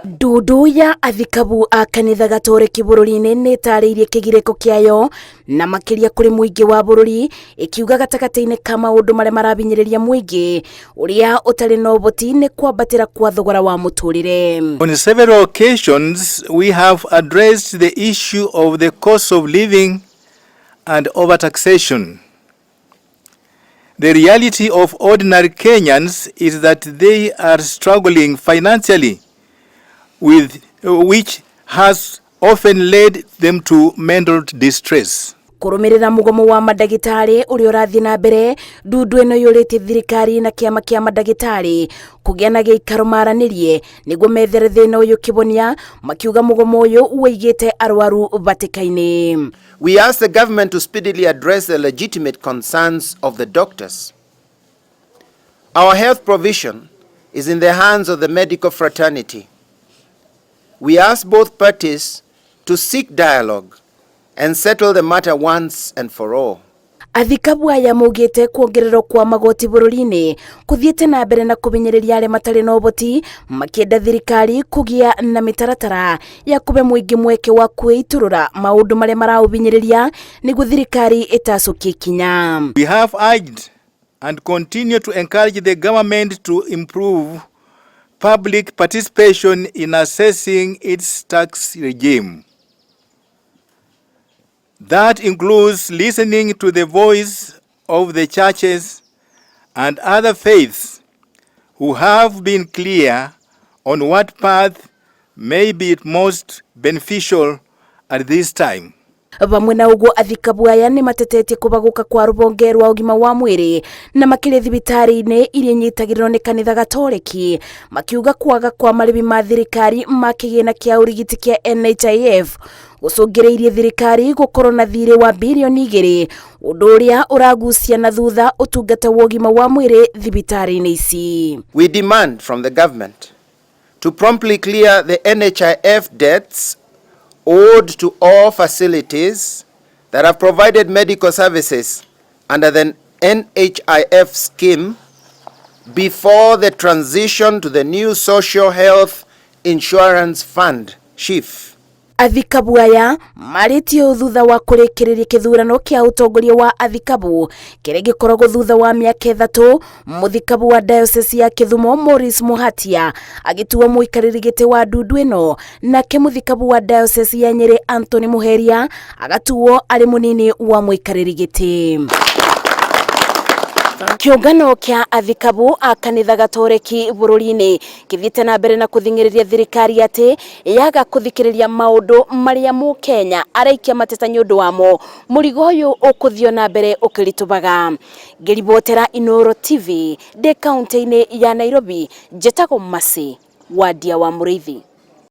Ndudu ya Athikabu a kanitha gatoreki bururi-ini ni tarĩirie kĩgirĩko kĩayo na makĩria kũrĩ mũingĩ wa bururi, ikiuga gatagati-inĩ ka maũndũ marĩa marabinyĩrĩria mũingĩ ũrĩa ũtarĩ na ũhoti nĩ kwambatĩra kwa thogora wa mũtũrĩre. On several occasions we have addressed the issue of the cost of living and overtaxation. The reality of ordinary Kenyans is that they are struggling financially, which has often led them to mental distress. Kũrũmĩrĩra mũgomo wa mandagĩtarĩ ũrĩa ũrathiĩ na mbere, Ndudu ĩno yũrĩtie thirikari na kĩama kĩa mandagĩtarĩ kũgĩa na gĩikaro maranĩrie nĩguo methere thĩna ũyũ kĩbonia, makiuga mũgomo ũyũ ũigĩte arwaru hatĩka-inĩ. We ask the government to speedily address the legitimate concerns of the doctors. Our health provision is in the hands of the medical fraternity. We ask both parties to seek dialogue and settle the matter once and for all. Athikabu aya maugĩte kuongererwo kwa magoti bururi-inĩ kũthiĩte na mbere na kũbinyĩrĩria arĩa matarĩ na ũhoti, makĩenda thirikari kũgĩa na mĩtaratara ya kũbe mũingĩ mweke wa kwĩitũrũra maũndũ marĩa maraũbinyĩrĩria nĩguo thirikari ĩtacũkie ikinya. We have urged and continue to encourage the government to improve public participation in assessing its tax regime. That includes listening to the voice of the churches and other faiths who have been clear on what path may be most beneficial at this time. Bamwe na ũguo Athikabu aya nĩ matetetie kubaguka kwa rũbonge rwa ũgima wa mwĩrĩ na makĩria thibitarĩ-inĩ iria inyitagĩrĩrwo nĩ kanitha gatoreki, makiuga kwaga kwa marĩhi ma thirikari ma kĩgĩna kĩa ũrigiti kĩa NHIF gũcũngĩrĩirie thirikari gũkorwo na thirĩ wa birioni 2, ũndũ ũrĩa ũragucia na thutha ũtungata wa ũgima wa mwĩrĩ thibitarĩ-inĩ ici. We demand from the government to promptly clear the NHIF debts owed to all facilities that have provided medical services under the NHIF scheme before the transition to the new Social Health Insurance Fund, SHIF. Athikabu aya marĩtio thutha wa kũrĩkĩrĩria kĩthurano kĩa ũtongoria wa Athikabu kĩrĩa gĩkoragwo thutha wa mĩaka 3, mũthikabu wa diocese ya Kisumu Maurice Muhatia agĩtua mũikarĩri gĩtĩ wa Ndudu ĩno, nake mũthikabu wa diocese ya Nyeri Anthony Muheria agatuo arĩ mũnini wa mũikarĩri gĩtĩ. Kĩũngano kĩa Athikabu a kanitha gatoreki bururi-inĩ gĩthiĩte na mbere na kũthing'ĩrĩria thirikari atĩ yaga kũthikĩrĩria maũndũ marĩa mũkenya araikia mateta nĩ ũndũ wamo, mũrigo ũyũ ũkũthio na mbere ũkĩritũbaga. Ngĩribotera Inooro TV ndĩ kaunti-inĩ ya Nairobi, njĩtagwo Masi Wadia wa Mũrĩithi.